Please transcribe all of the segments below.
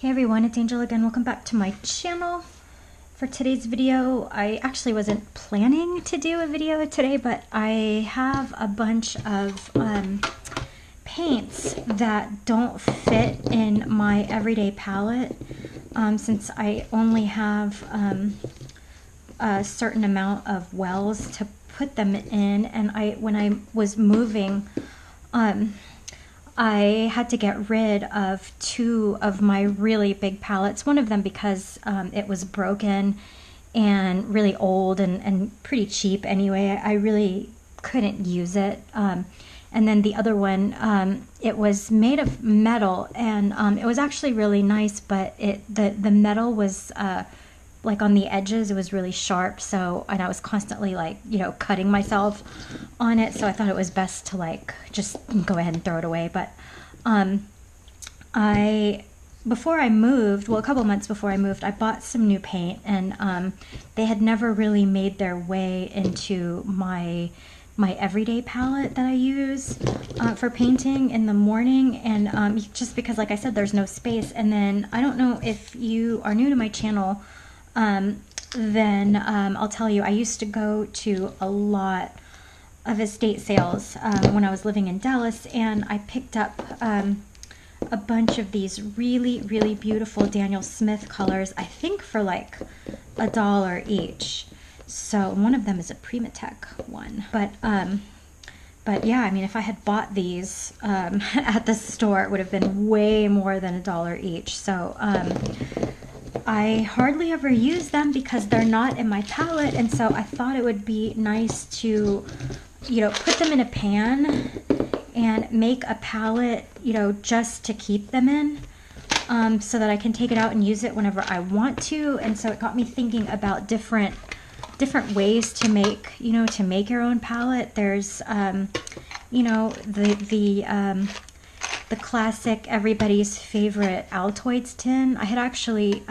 Hey everyone, it's Angel again. Welcome back to my channel. For today's video, I actually wasn't planning to do a video today, but I have a bunch of paints that don't fit in my everyday palette since I only have a certain amount of wells to put them in, and when I was moving, I had to get rid of two of my really big palettes. One of them because it was broken and really old and pretty cheap anyway. I really couldn't use it. And then the other one, it was made of metal, and it was actually really nice, but the metal was like on the edges, it was really sharp, and I was constantly cutting myself on it, so I thought it was best to just go ahead and throw it away. But before I moved, well, a couple months before I moved, I bought some new paint, and they had never really made their way into my everyday palette that I use for painting in the morning, and just because, like I said, there's no space. And then I don't know if you are new to my channel, then I'll tell you, I used to go to a lot of estate sales when I was living in Dallas, and I picked up a bunch of these really, really beautiful Daniel Smith colors, I think for like $1 each. So one of them is a Primatech one, but yeah, I mean, if I had bought these at the store, it would have been way more than $1 each. So I hardly ever use them because they're not in my palette, and so I thought it would be nice to, put them in a pan and make a palette, just to keep them in, so that I can take it out and use it whenever I want to. And so it got me thinking about different ways to make, your own palette. There's, the classic, everybody's favorite altoids tin. I had actually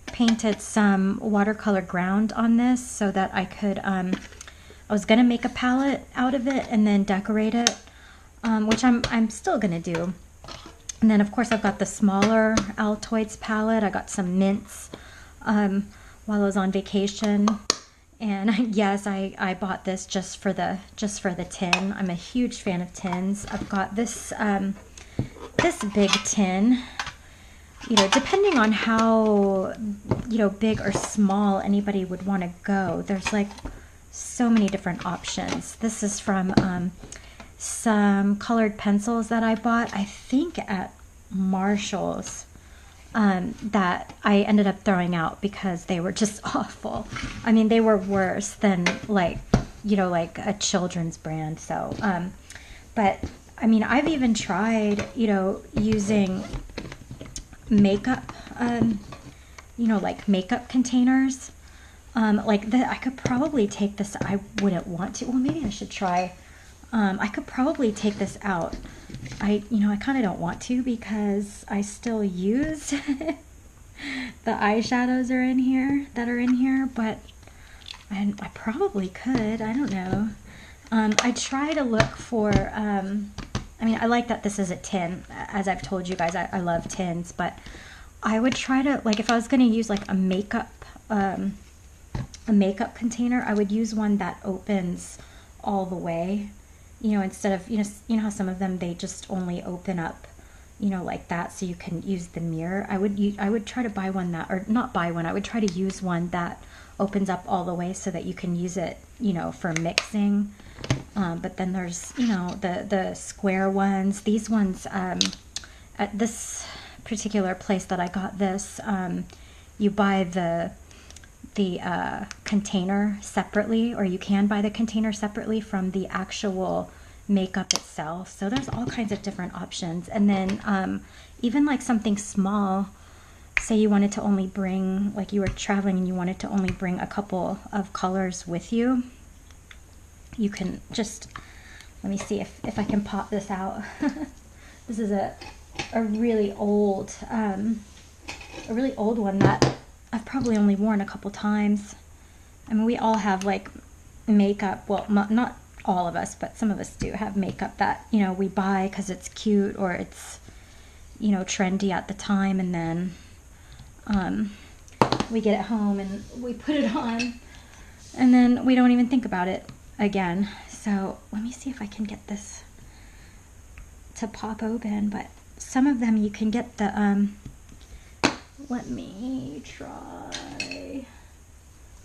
painted some watercolor ground on this so that I could, I was gonna make a palette out of it and then decorate it, which I'm still gonna do. And then of course I've got the smaller altoids palette. I got some mints while I was on vacation. And yes, I bought this just for the tin. I'm a huge fan of tins. I've got this this big tin. Depending on how big or small anybody would want to go, there's like so many different options. This is from some colored pencils that I bought, I think at Marshall's. That I ended up throwing out because they were just awful. I mean, they were worse than like a children's brand. So, but I mean, I've even tried, using makeup, like makeup containers. I could probably take this. I wouldn't want to. Well, maybe I should try. I could probably take this out. I kind of don't want to because I still use the eyeshadows that are in here, but I probably could. I don't know. I try to look for, I mean, I like that this is a tin. As I've told you guys, I love tins, but I would try to, if I was going to use like a makeup container, I would use one that opens all the way. Instead of, how some of them, they just only open up, like that, so you can use the mirror. I would try to buy one that, or not buy one, I would try to use one that opens up all the way so that you can use it, for mixing. But then there's, the square ones. These ones, at this particular place that I got this, you buy the container separately, or you can buy the container separately from the actual makeup itself. So there's all kinds of different options. And then even like something small, say you wanted to only bring, like you were traveling and you wanted to only bring a couple of colors with you, you can just, let me see if I can pop this out. This is a really old one that I've probably only worn a couple times. I mean, we all have like makeup, well, not all of us, but some of us do have makeup that, we buy because it's cute, or it's, you know, trendy at the time, and then we get it home and we put it on, and then we don't even think about it again. So let me see if I can get this to pop open. But some of them you can get the let me try.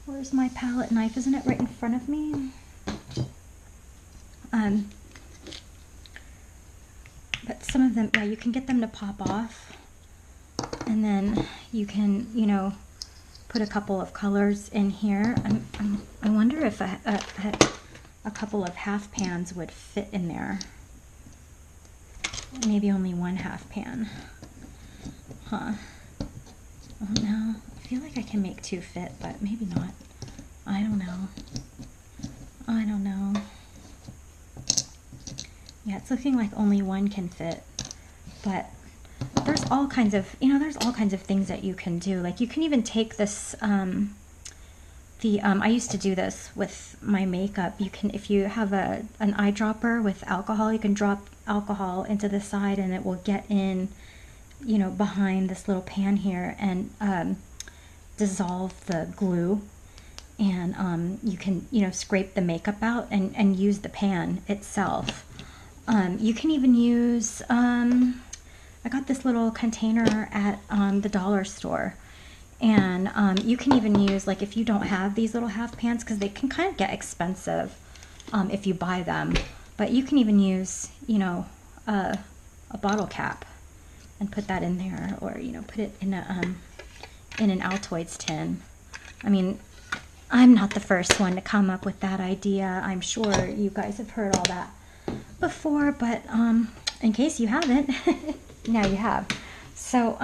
Where's my palette knife? Isn't it right in front of me? But some of them, yeah, you can get them to pop off, and then you can, you know, put a couple of colors in here. I wonder if a couple of half pans would fit in there. Maybe only one half pan. Huh. Oh no. I feel like I can make 2 fit, but maybe not. I don't know. I don't know. Yeah, it's looking like only one can fit, but there's all kinds of, you know, there's all kinds of things that you can do. Like you can even take this, I used to do this with my makeup. You can, if you have an eyedropper with alcohol, you can drop alcohol into the side and it will get in, you know, behind this little pan here and dissolve the glue. And you can, you know, scrape the makeup out and use the pan itself. You can even use, I got this little container at the dollar store, and you can even use, like, if you don't have these little half pans, because they can kind of get expensive if you buy them, but you can even use, you know, a bottle cap and put that in there, or, you know, put it in an Altoids tin. I mean, I'm not the first one to come up with that idea. I'm sure you guys have heard all that before, but in case you haven't, now you have. So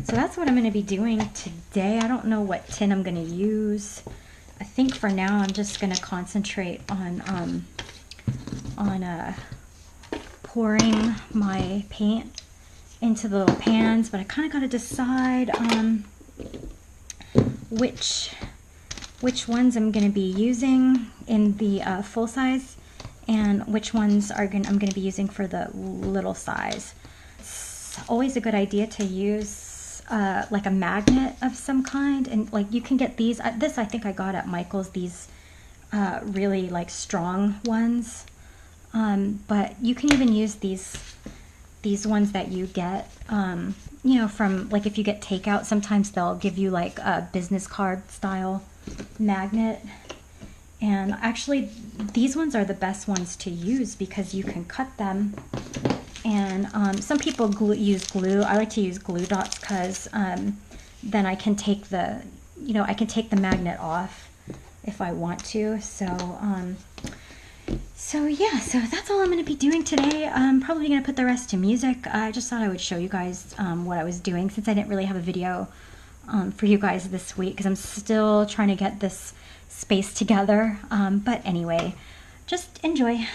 so that's what I'm going to be doing today. I don't know what tin I'm going to use. I think for now I'm just going to concentrate on pouring my paint into the little pans, but I kind of got to decide which ones I'm going to be using in the full size, and which ones I'm going to be using for the little size. It's always a good idea to use like a magnet of some kind, and like you can get these. This I think I got at Michael's, these really like strong ones, but you can even use these ones that you get, you know, from, like, if you get takeout, sometimes they'll give you like a business card style magnet. And actually these ones are the best ones to use because you can cut them, and some people use glue. I like to use glue dots because then I can take the, you know, I can take the magnet off if I want to. So yeah, so that's all I'm going to be doing today. I'm probably going to put the rest to music. I just thought I would show you guys what I was doing, since I didn't really have a video for you guys this week, because I'm still trying to get this space together. But anyway, just enjoy.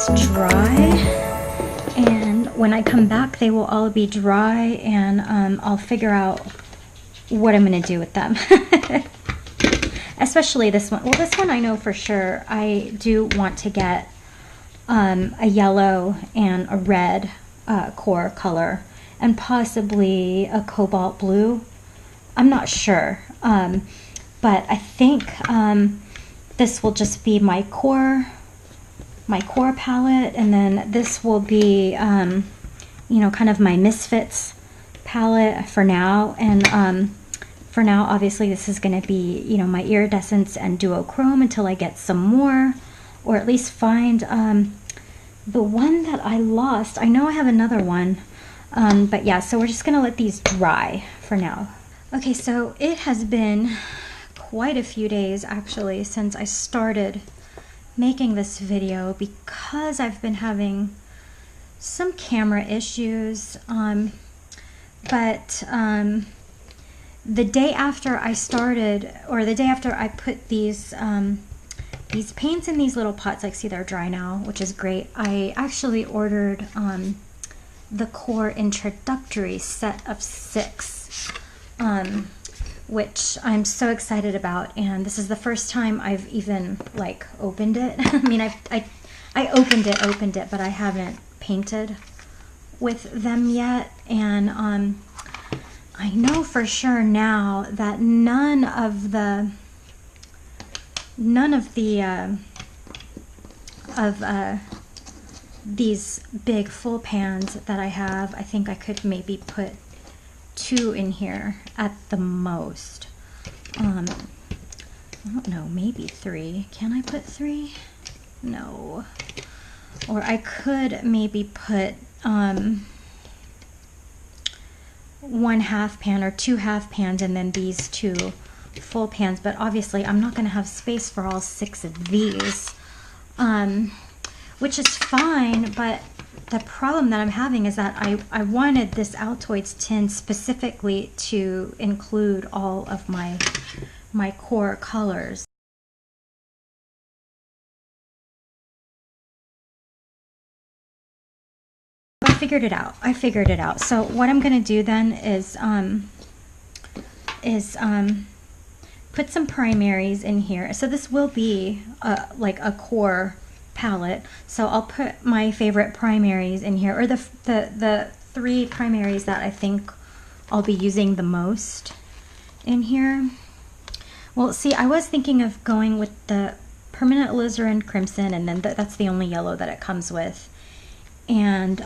these dry, and when I come back they will all be dry, and I'll figure out what I'm going to do with them. Especially this one. Well, this one I know for sure I do want to get a yellow and a red core color, and possibly a cobalt blue. I'm not sure, but I think this will just be my core palette, and then this will be you know, kind of my Misfits palette for now. And for now, obviously, this is going to be, you know, my iridescence and duochrome until I get some more, or at least find the one that I lost. I know I have another one, but yeah, so we're just going to let these dry for now. Okay, so it has been quite a few days, actually, since I started making this video, because I've been having some camera issues, but the day after I started, or the day after I put these paints in these little pots, like, see, they're dry now, which is great. I actually ordered the core introductory set of 6, which I'm so excited about, and this is the first time I've even, like, opened it. I mean, I opened it, but I haven't painted with them yet, and I know for sure now that none of these big full pans that I have, I think I could maybe put 2 in here at the most. I don't know, maybe 3. Can I put 3? No. Or I could maybe put 1 half pan or 2 half pans, and then these 2 full pans, but obviously I'm not going to have space for all 6 of these, which is fine, but the problem that I'm having is that I wanted this Altoids tin specifically to include all of my core colors. I figured it out. So what I'm going to do then is put some primaries in here. So this will be like a core palette. So I'll put my favorite primaries in here, or the 3 primaries that I think I'll be using the most in here. Well, see, I was thinking of going with the permanent alizarin crimson, and then that's the only yellow that it comes with, and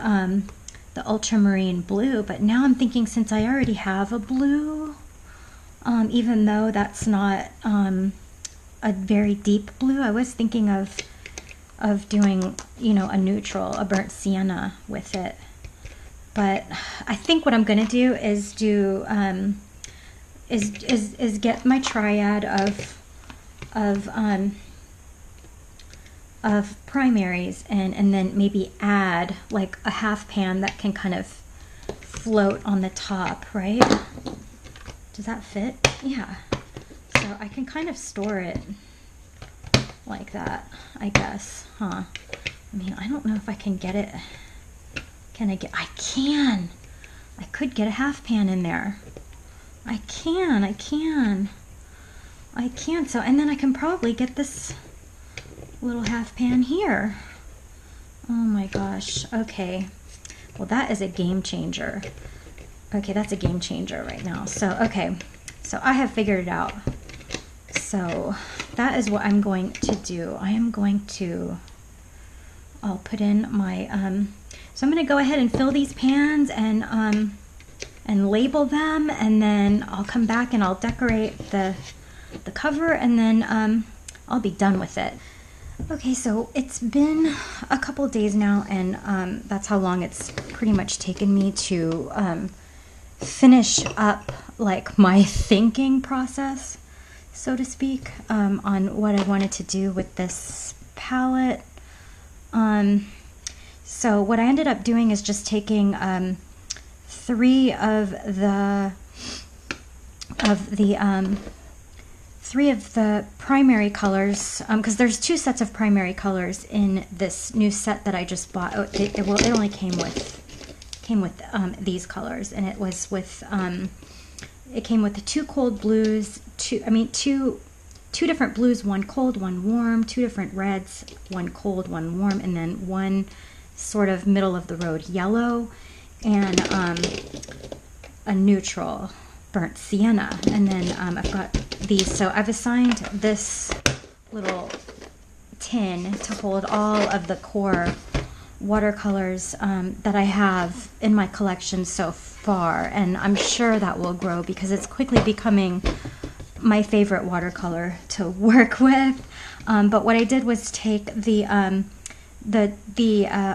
the ultramarine blue. But now I'm thinking, since I already have a blue, even though that's not a very deep blue, I was thinking of doing, you know, a neutral, a burnt sienna with it. But I think what I'm gonna do is do is get my triad of primaries, and then maybe add like a half pan that can kind of float on the top, right? Does that fit? Yeah. So I can kind of store it like that, I guess, huh? I mean, I don't know if I can get it. Can I get, I can. I could get a half pan in there. I can. So, and then I can probably get this little half pan here. Oh my gosh. Okay. Well, that is a game changer. Okay, that's a game changer right now. So, okay. So I have figured it out. So that is what I'm going to do. I'll put in my, so I'm going to go ahead and fill these pans and label them, and then I'll come back and I'll decorate the cover, and then I'll be done with it. Okay, so it's been a couple days now, and that's how long it's pretty much taken me to finish up like my thinking process, so to speak, on what I wanted to do with this palette. So what I ended up doing is just taking 3 of the three of the primary colors, because there's two sets of primary colors in this new set that I just bought. Oh, it only came with these colors, and it was with it came with the two cold blues, two different blues, one cold, one warm, two different reds, one cold, one warm, and then one sort of middle of the road yellow, and a neutral burnt sienna. And then I've got these, so I've assigned this little tin to hold all of the core watercolors that I have in my collection so far, and I'm sure that will grow because it's quickly becoming my favorite watercolor to work with. But what I did was take the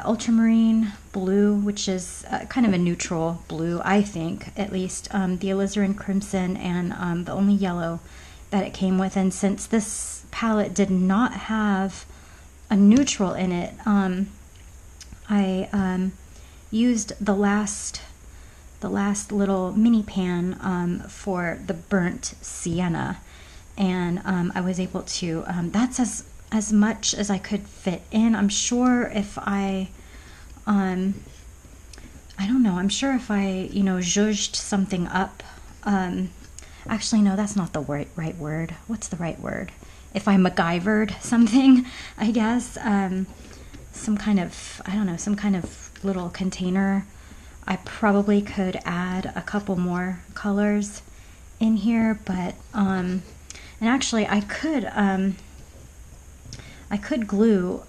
ultramarine blue, which is kind of a neutral blue, I think, at least, the alizarin crimson, and the only yellow that it came with. And since this palette did not have a neutral in it, I used the last little mini pan for the burnt sienna, and I was able to, that's as much as I could fit in. I'm sure if I don't know, I'm sure if I, zhuzhed something up, actually, no, that's not the right word. What's the right word? If I MacGyvered something, I guess, some kind of little container, I probably could add a couple more colors in here. But and actually I could glue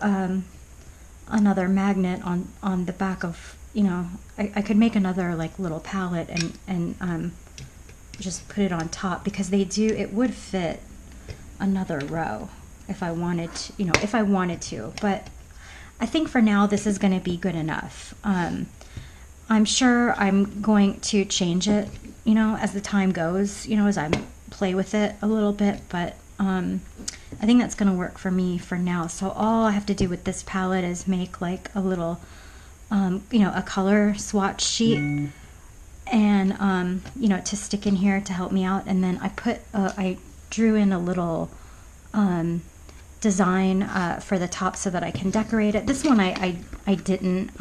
another magnet on the back of, I could make another like little palette and just put it on top, because it would fit another row if I wanted to, but I think for now this is going to be good enough. I'm sure I'm going to change it, as the time goes, as I play with it a little bit, but I think that's going to work for me for now. So all I have to do with this palette is make like a little, a color swatch sheet, and, to stick in here to help me out. And then I drew in a little design for the top so that I can decorate it. This one I didn't.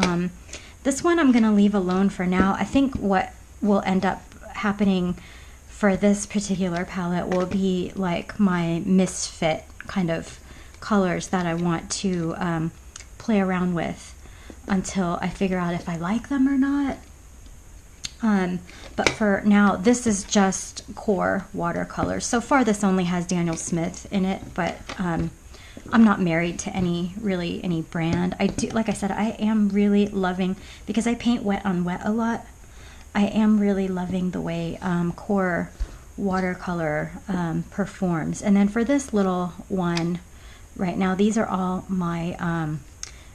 This one I'm going to leave alone for now. I think what will end up happening for this particular palette will be like my misfit kind of colors that I want to play around with until I figure out if I like them or not. But for now, this is just core watercolors. So far, this only has Daniel Smith in it, but I'm not married to any brand. Like I said, I am really loving, because I paint wet on wet a lot, I am really loving the way core watercolor performs. And then for this little one right now, these are all my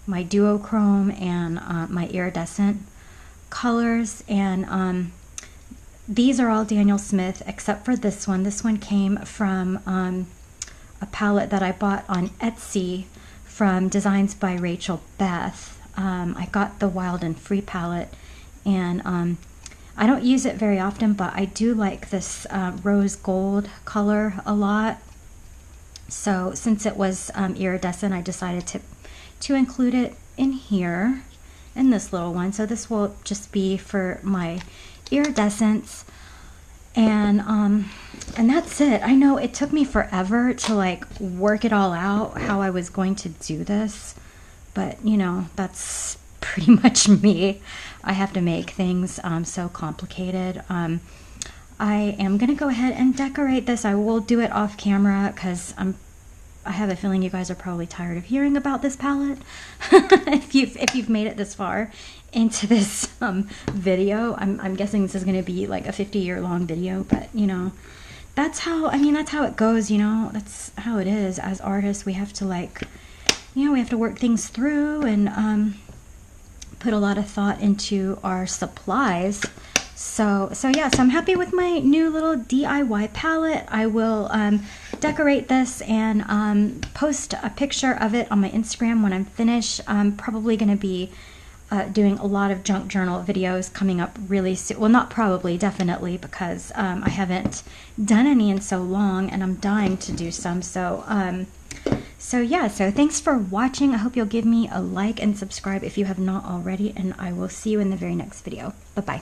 my duochrome and my iridescent colors, and these are all Daniel Smith except for this one. This one came from a palette that I bought on Etsy from Designs by Rachel Beth. I got the Wild and Free palette, and I don't use it very often, but I do like this rose gold color a lot. So since it was iridescent, I decided to include it in here, in this little one. So this will just be for my iridescents, and that's it. I know it took me forever to like work it all out how I was going to do this, but that's pretty much me. I have to make things so complicated. I am gonna go ahead and decorate this. I will do it off camera because I have a feeling you guys are probably tired of hearing about this palette. if you've made it this far into this video, I'm guessing this is going to be like a 50-year long video, but that's how it goes. That's how it is as artists. We have to we have to work things through and put a lot of thought into our supplies. So yeah, so I'm happy with my new little DIY palette. I will decorate this and post a picture of it on my Instagram when I'm finished. I'm probably going to be doing a lot of junk journal videos coming up really soon. Well, not probably, definitely, because I haven't done any in so long, and I'm dying to do some. So yeah, so thanks for watching. I hope you'll give me a like and subscribe if you have not already, and I will see you in the very next video. Bye-bye.